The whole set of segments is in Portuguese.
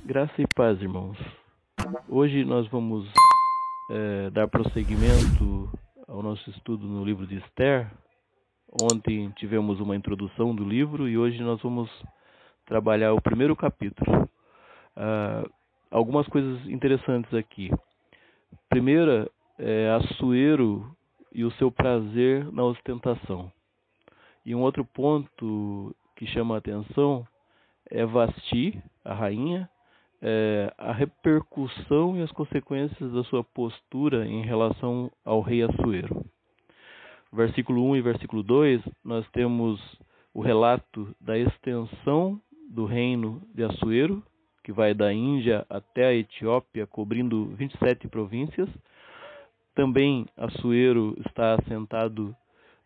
Graça e paz, irmãos. Hoje nós vamos dar prosseguimento ao nosso estudo no livro de Esther. Ontem tivemos uma introdução do livro e hoje nós vamos trabalhar o primeiro capítulo. Algumas coisas interessantes aqui. Primeira é Assuero e o seu prazer na ostentação. E um outro ponto que chama a atenção é Vasti, a rainha, a repercussão e as consequências da sua postura em relação ao rei Assuero. Versículo 1 e versículo 2, nós temos o relato da extensão do reino de Assuero, que vai da Índia até a Etiópia, cobrindo 27 províncias. Também Assuero está assentado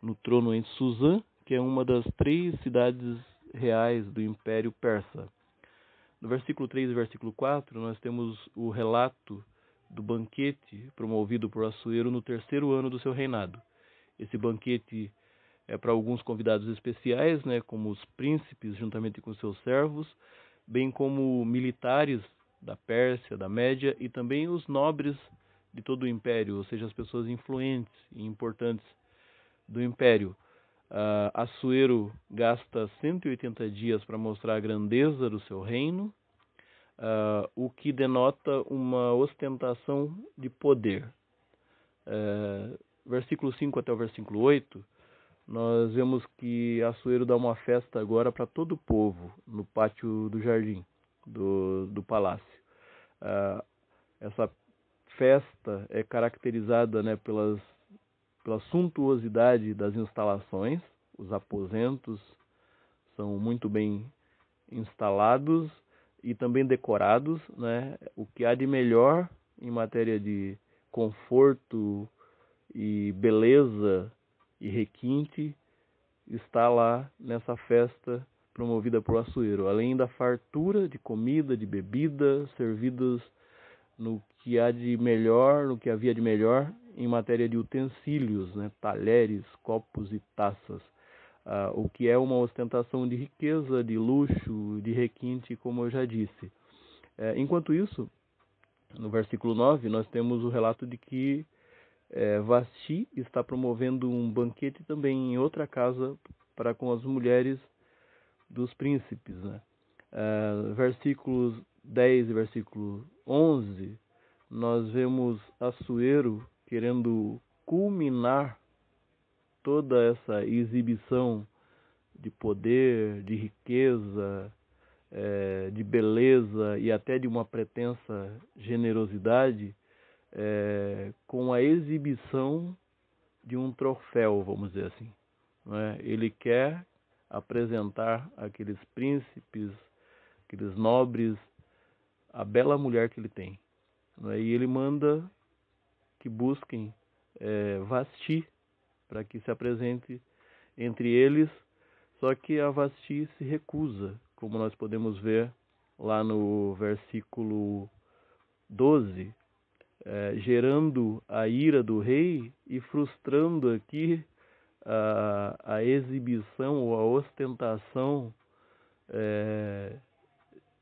no trono em Suzã, que é uma das 3 cidades reais do Império Persa. No versículo 3 e versículo 4, nós temos o relato do banquete promovido por Assuero no 3º ano do seu reinado. Esse banquete é para alguns convidados especiais, como os príncipes, juntamente com seus servos, bem como militares da Pérsia, da Média, e também os nobres de todo o Império, ou seja, as pessoas influentes e importantes do Império. Assuero gasta 180 dias para mostrar a grandeza do seu reino, o que denota uma ostentação de poder. Versículo 5 até o versículo 8, nós vemos que Assuero dá uma festa agora para todo o povo, no pátio do jardim, do palácio. Essa festa é caracterizada pela suntuosidade das instalações. Os aposentos são muito bem instalados e também decorados, o que há de melhor em matéria de conforto e beleza e requinte está lá nessa festa promovida por Assuero, além da fartura de comida, de bebida, servidas no que havia de melhor em matéria de utensílios, talheres, copos e taças, o que é uma ostentação de riqueza, de luxo, de requinte, como eu já disse. Enquanto isso, no versículo 9, nós temos o relato de que Vasti está promovendo um banquete também em outra casa para com as mulheres dos príncipes. Versículos 10 e versículo 11, nós vemos Assuero querendo culminar toda essa exibição de poder, de riqueza, de beleza e até de uma pretensa generosidade, com a exibição de um troféu, vamos dizer assim. Ele quer apresentar àqueles príncipes, aqueles nobres, a bela mulher que ele tem. E ele manda que busquem Vasti para que se apresente entre eles, só que a Vasti se recusa, como nós podemos ver lá no versículo 12, gerando a ira do rei e frustrando aqui a exibição ou a ostentação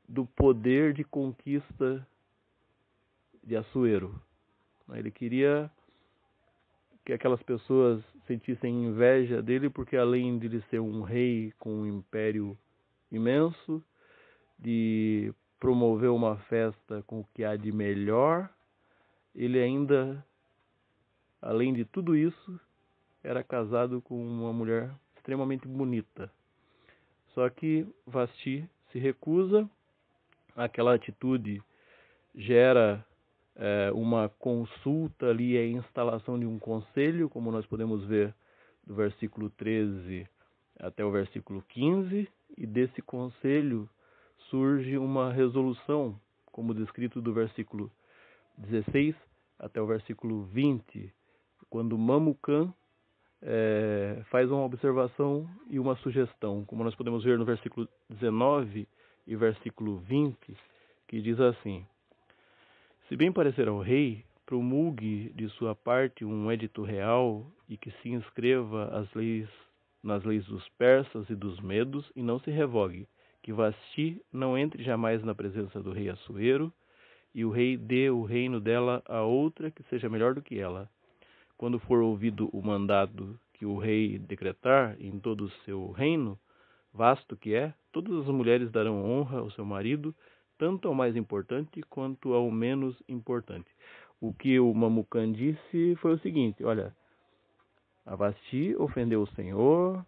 do poder de conquista de Assuero. Ele queria que aquelas pessoas sentissem inveja dele, porque além de ele ser um rei com um império imenso, de promover uma festa com o que há de melhor, ele ainda, além de tudo isso, era casado com uma mulher extremamente bonita. Só que Vasti se recusa. Aquela atitude gera uma consulta ali, a instalação de um conselho, como nós podemos ver do versículo 13 até o versículo 15, e desse conselho surge uma resolução, como descrito do versículo 16 até o versículo 20, quando Mamucan faz uma observação e uma sugestão, como nós podemos ver no versículo 19 e versículo 20, que diz assim: se bem parecer ao rei, promulgue de sua parte um edito real e que se inscreva nas leis dos persas e dos medos, e não se revogue, que Vasti não entre jamais na presença do rei Assuero, e o rei dê o reino dela a outra que seja melhor do que ela. Quando for ouvido o mandado que o rei decretar em todo o seu reino, vasto que é, todas as mulheres darão honra ao seu marido, tanto ao mais importante quanto ao menos importante. O que o Mamucan disse foi o seguinte: olha, a Vasti ofendeu o Senhor,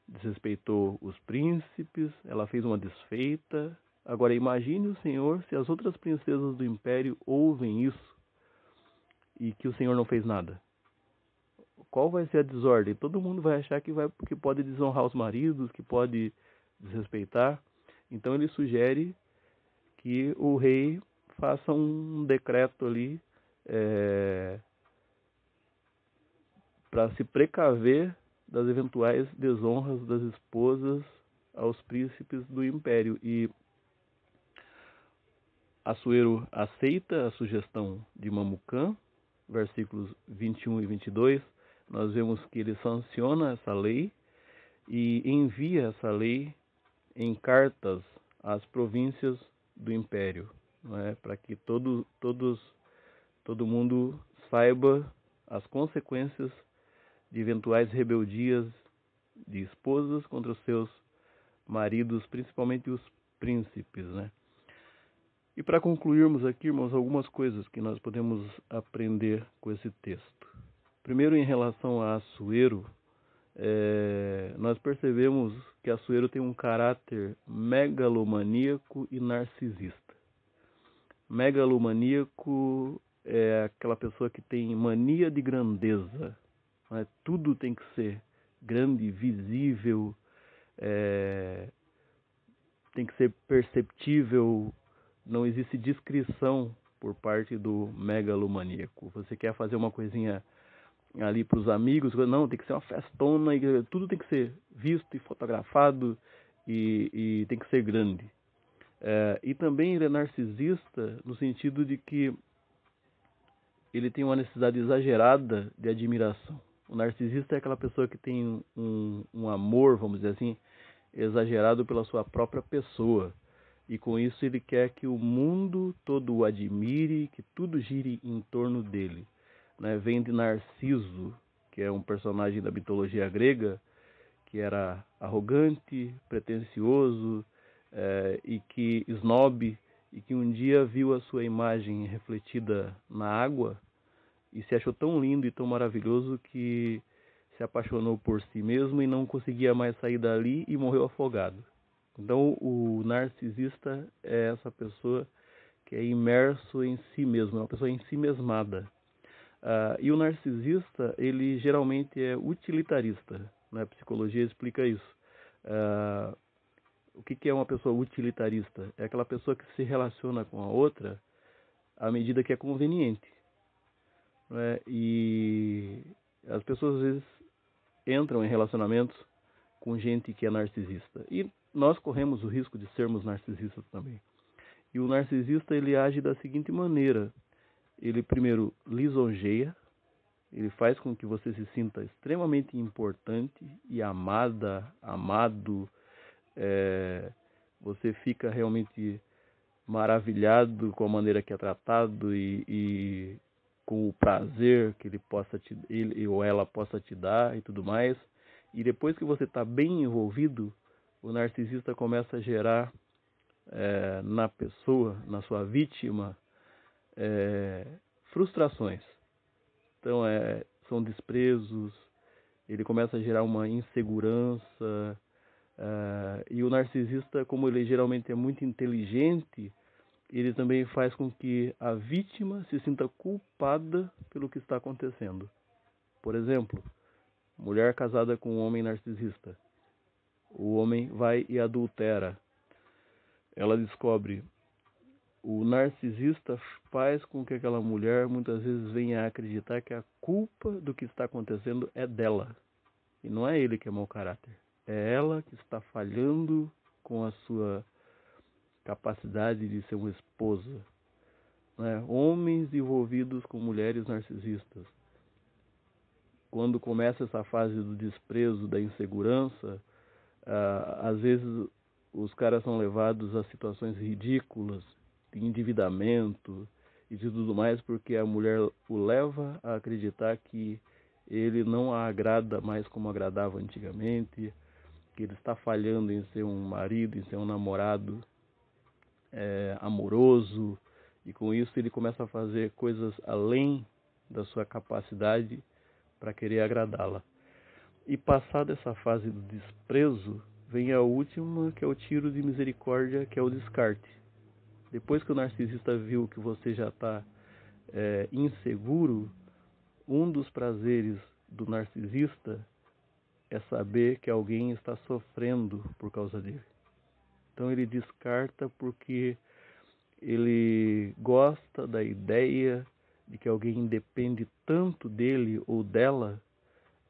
desrespeitou os príncipes, ela fez uma desfeita. Agora imagine o Senhor se as outras princesas do império ouvem isso e que o Senhor não fez nada. Qual vai ser a desordem? Todo mundo vai achar que pode desonrar os maridos, que pode desrespeitar. Então ele sugere que o rei faça um decreto ali para se precaver das eventuais desonras das esposas aos príncipes do império. E Assuero aceita a sugestão de Mamucan, versículos 21 e 22, nós vemos que ele sanciona essa lei e envia essa lei em cartas às províncias do império, não é? Para que todo mundo saiba as consequências de eventuais rebeldias de esposas contra os seus maridos, principalmente os príncipes, né? E para concluirmos aqui, irmãos, algumas coisas que nós podemos aprender com esse texto. Primeiro, em relação a Assuero, nós percebemos que Assuero tem um caráter megalomaníaco e narcisista. Megalomaníaco é aquela pessoa que tem mania de grandeza, né? Tudo tem que ser grande, visível, tem que ser perceptível, não existe discrição por parte do megalomaníaco. Você quer fazer uma coisinha ali para os amigos, não, tem que ser uma festona, e tudo tem que ser visto e fotografado e tem que ser grande. E também ele é narcisista no sentido de que ele tem uma necessidade exagerada de admiração. O narcisista é aquela pessoa que tem um amor, vamos dizer assim, exagerado pela sua própria pessoa. E com isso ele quer que o mundo todo o admire, que tudo gire em torno dele. Né? Vem de Narciso, que é um personagem da mitologia grega, que era arrogante, pretensioso, snob, e que um dia viu a sua imagem refletida na água e se achou tão lindo e tão maravilhoso que se apaixonou por si mesmo e não conseguia mais sair dali e morreu afogado. Então, o narcisista é essa pessoa que é imerso em si mesmo, é uma pessoa ensimesmada. E o narcisista, ele geralmente é utilitarista, né? A psicologia explica isso. O que é uma pessoa utilitarista? É aquela pessoa que se relaciona com a outra à medida que é conveniente. Né? E as pessoas às vezes entram em relacionamentos com gente que é narcisista. E nós corremos o risco de sermos narcisistas também. E o narcisista, ele age da seguinte maneira: ele primeiro lisonjeia, ele faz com que você se sinta extremamente importante e amada, amado. Você fica realmente maravilhado com a maneira que é tratado e com o prazer que ele ou ela possa te dar e tudo mais. E depois que você está bem envolvido, o narcisista começa a gerar na pessoa, na sua vítima, frustrações. Então, são desprezos, ele começa a gerar uma insegurança. E o narcisista, como ele geralmente é muito inteligente, ele também faz com que a vítima se sinta culpada pelo que está acontecendo. Por exemplo, mulher casada com um homem narcisista. O homem vai e adultera. Ela descobre. O narcisista faz com que aquela mulher muitas vezes venha a acreditar que a culpa do que está acontecendo é dela. E não é ele que é mau caráter. É ela que está falhando com a sua capacidade de ser uma esposa. Né? Homens envolvidos com mulheres narcisistas. Quando começa essa fase do desprezo, da insegurança, às vezes os caras são levados a situações ridículas, de endividamento e de tudo mais, porque a mulher o leva a acreditar que ele não a agrada mais como agradava antigamente, que ele está falhando em ser um marido, em ser um namorado amoroso, e com isso ele começa a fazer coisas além da sua capacidade para querer agradá-la. E passada essa fase do desprezo, vem a última, que é o tiro de misericórdia, que é o descarte. Depois que o narcisista viu que você já está inseguro, um dos prazeres do narcisista é saber que alguém está sofrendo por causa dele. Então ele descarta porque ele gosta da ideia de que alguém depende tanto dele ou dela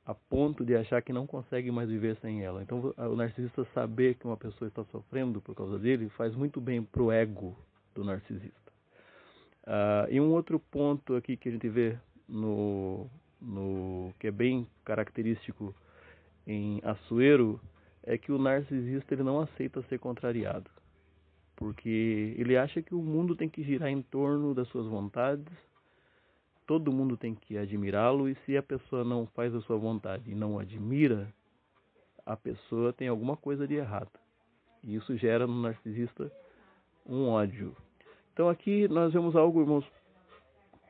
a ponto de achar que não consegue mais viver sem ela. Então o narcisista saber que uma pessoa está sofrendo por causa dele faz muito bem para o ego do narcisista. E um outro ponto aqui que a gente vê que é bem característico em Assuero é que o narcisista ele não aceita ser contrariado, porque ele acha que o mundo tem que girar em torno das suas vontades, todo mundo tem que admirá-lo, e se a pessoa não faz a sua vontade e não admira, a pessoa tem alguma coisa de errado. E isso gera no narcisista um ódio. Então aqui nós vemos algo, irmãos,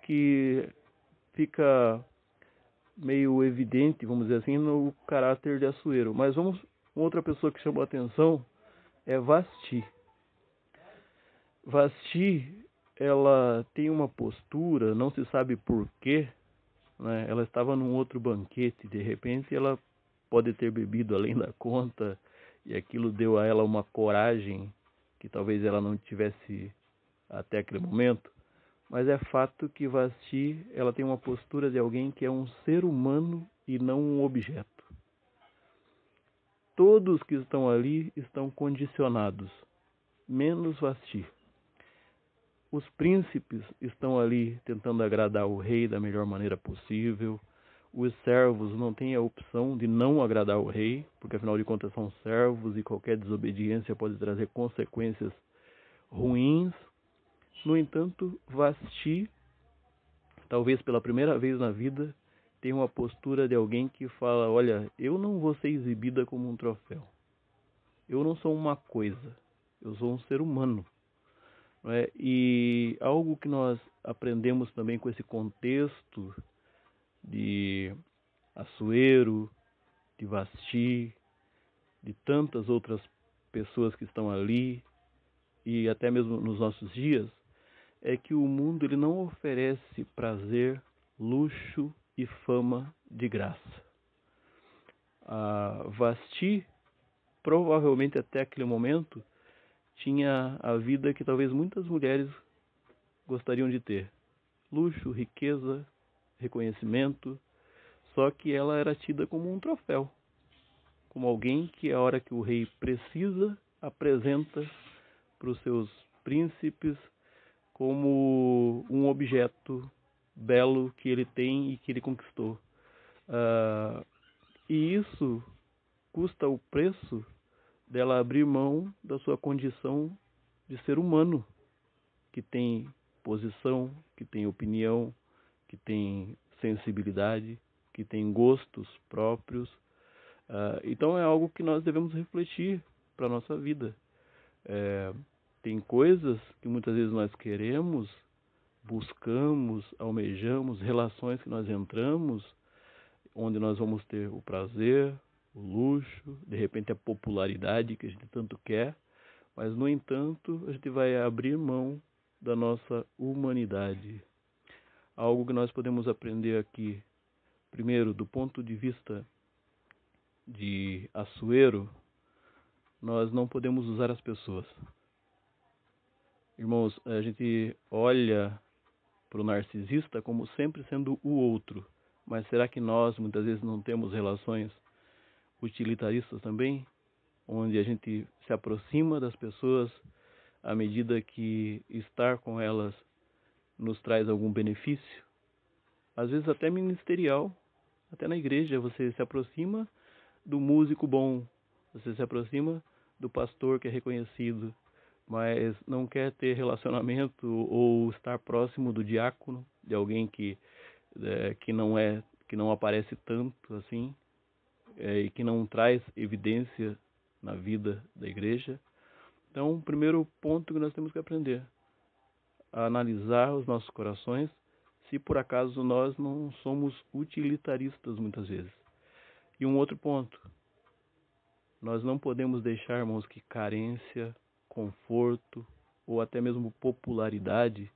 que fica meio evidente, vamos dizer assim, no caráter de Assuero. Mas outra pessoa que chamou a atenção é Vasti. Vasti, ela tem uma postura, não se sabe porquê, né? Ela estava num outro banquete, de repente ela pode ter bebido além da conta, e aquilo deu a ela uma coragem que talvez ela não tivesse até aquele momento. Mas é fato que Vasti, ela tem uma postura de alguém que é um ser humano e não um objeto. Todos que estão ali estão condicionados, menos Vasti. Os príncipes estão ali tentando agradar o rei da melhor maneira possível. Os servos não têm a opção de não agradar o rei, porque afinal de contas são servos e qualquer desobediência pode trazer consequências ruins. No entanto, Vasti, talvez pela primeira vez na vida, tem uma postura de alguém que fala: olha, eu não vou ser exibida como um troféu. Eu não sou uma coisa, eu sou um ser humano. Não é? E algo que nós aprendemos também com esse contexto de Assuero, de Vasti, de tantas outras pessoas que estão ali, e até mesmo nos nossos dias, é que o mundo ele não oferece prazer, luxo e fama de graça. A Vasti, provavelmente até aquele momento, tinha a vida que talvez muitas mulheres gostariam de ter. Luxo, riqueza, reconhecimento, só que ela era tida como um troféu, como alguém que a hora que o rei precisa, apresenta para os seus príncipes como um objeto belo que ele tem e que ele conquistou. E isso custa o preço dela abrir mão da sua condição de ser humano, que tem posição, que tem opinião, que tem sensibilidade, que tem gostos próprios. Então é algo que nós devemos refletir para a nossa vida. Tem coisas que muitas vezes nós queremos, buscamos, almejamos, relações que nós entramos, onde nós vamos ter o prazer, o luxo, de repente a popularidade que a gente tanto quer, mas no entanto a gente vai abrir mão da nossa humanidade. Algo que nós podemos aprender aqui, primeiro, do ponto de vista de Assuero, nós não podemos usar as pessoas. Irmãos, a gente olha para o narcisista como sempre sendo o outro, mas será que nós muitas vezes não temos relações utilitaristas também, onde a gente se aproxima das pessoas à medida que estar com elas nos traz algum benefício? Às vezes até ministerial, até na igreja você se aproxima do músico bom, você se aproxima do pastor que é reconhecido, mas não quer ter relacionamento ou estar próximo do diácono, de alguém que não aparece tanto assim, e que não traz evidência na vida da igreja. Então, o primeiro ponto que nós temos que aprender a analisar os nossos corações, se por acaso nós não somos utilitaristas muitas vezes. E um outro ponto, nós não podemos deixar, irmãos, que carência, conforto ou até mesmo popularidade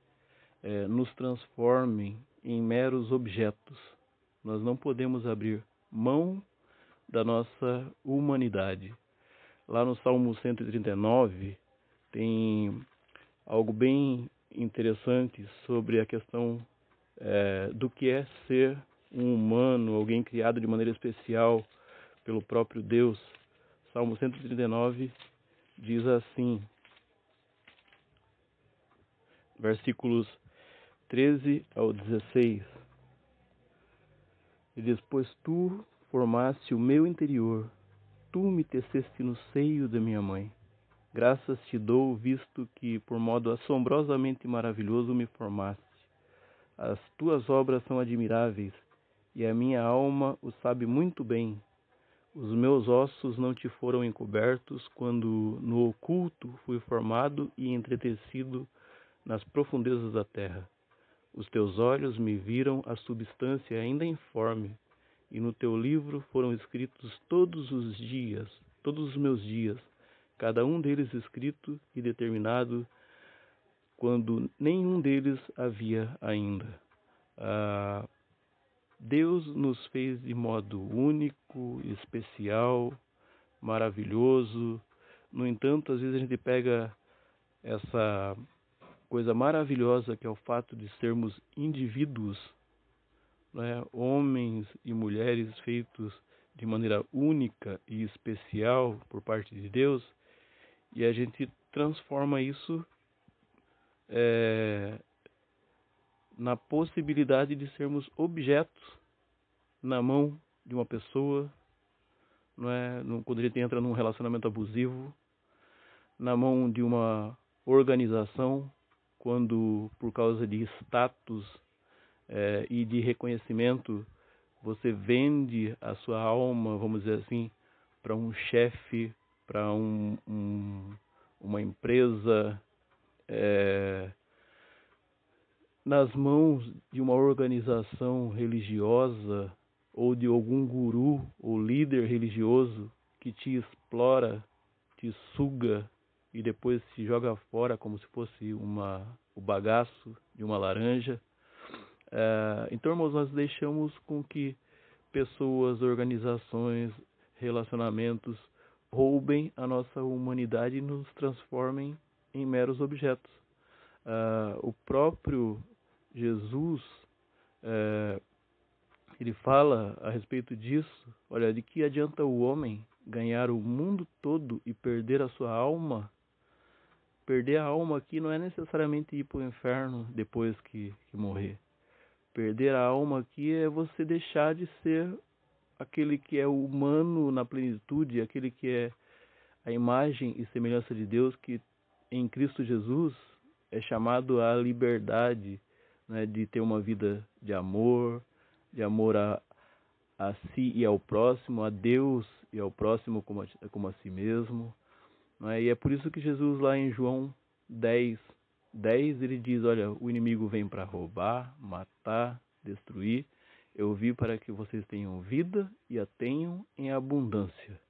nos transformem em meros objetos. Nós não podemos abrir mão da nossa humanidade. Lá no Salmo 139 tem algo bem interessante sobre a questão do que é ser um humano, alguém criado de maneira especial pelo próprio Deus. Salmo 139 diz assim, versículos 13 ao 16. Ele diz: pois tu formaste o meu interior, tu me teceste no seio da minha mãe. Graças te dou, visto que por modo assombrosamente maravilhoso me formaste. As tuas obras são admiráveis, e a minha alma o sabe muito bem. Os meus ossos não te foram encobertos, quando no oculto fui formado e entretecido nas profundezas da terra. Os teus olhos me viram a substância ainda informe, e no teu livro foram escritos todos os dias, todos os meus dias, cada um deles escrito e determinado, quando nenhum deles havia ainda. Deus nos fez de modo único, especial, maravilhoso. No entanto, às vezes a gente pega essa coisa maravilhosa que é o fato de sermos indivíduos, né? Homens e mulheres feitos de maneira única e especial por parte de Deus, e a gente transforma isso na possibilidade de sermos objetos na mão de uma pessoa, não é? Quando a gente entra num relacionamento abusivo, na mão de uma organização, quando por causa de status e de reconhecimento você vende a sua alma, vamos dizer assim, para um chefe, para uma empresa, nas mãos de uma organização religiosa ou de algum guru ou líder religioso que te explora, te suga e depois se joga fora como se fosse o bagaço de uma laranja. Então, irmãos, nós deixamos com que pessoas, organizações, relacionamentos roubem a nossa humanidade e nos transformem em meros objetos. O próprio Jesus, ele fala a respeito disso. Olha, de que adianta o homem ganhar o mundo todo e perder a sua alma? Perder a alma aqui não é necessariamente ir para o inferno depois que morrer. Perder a alma aqui é você deixar de ser aquele que é humano na plenitude, aquele que é a imagem e semelhança de Deus, que em Cristo Jesus é chamado à liberdade, né, de ter uma vida de amor a si e ao próximo, a Deus e ao próximo como a si mesmo. Né? E é por isso que Jesus lá em João 10, ele diz, olha, o inimigo vem para roubar, matar, destruir. Eu vim para que vocês tenham vida e a tenham em abundância.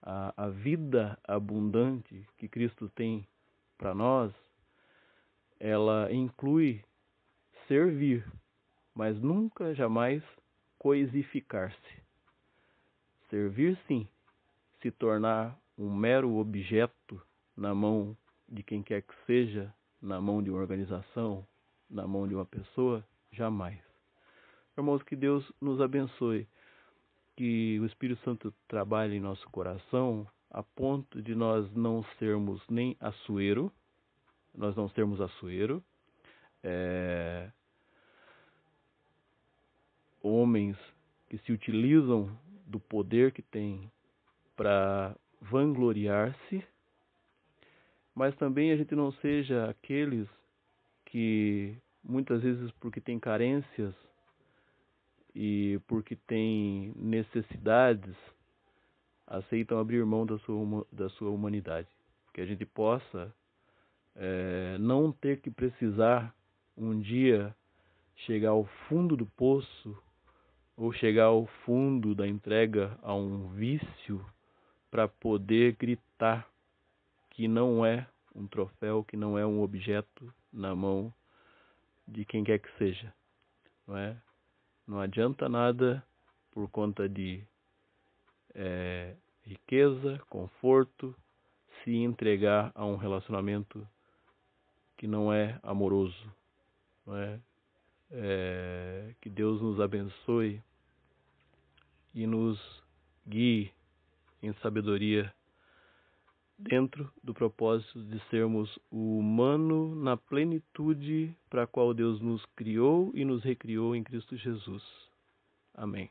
A vida abundante que Cristo tem para nós, ela inclui servir, mas nunca, jamais coisificar-se. Servir, sim. Se tornar um mero objeto na mão de quem quer que seja, na mão de uma organização, na mão de uma pessoa, jamais. Irmãos, que Deus nos abençoe, que o Espírito Santo trabalhe em nosso coração a ponto de nós não sermos nem assuero, homens que se utilizam do poder que têm para vangloriar-se, mas também a gente não seja aqueles que muitas vezes, porque tem carências e porque tem necessidades, aceitam abrir mão da sua humanidade. Que a gente possa não ter que precisar um dia chegar ao fundo do poço ou chegar ao fundo da entrega a um vício para poder gritar que não é um troféu, que não é um objeto na mão de quem quer que seja. Não é? Não adianta nada por conta de riqueza, conforto, se entregar a um relacionamento que não é amoroso. Não é? Que Deus nos abençoe e nos guie em sabedoria dentro do propósito de sermos o humano na plenitude para a qual Deus nos criou e nos recriou em Cristo Jesus. Amém.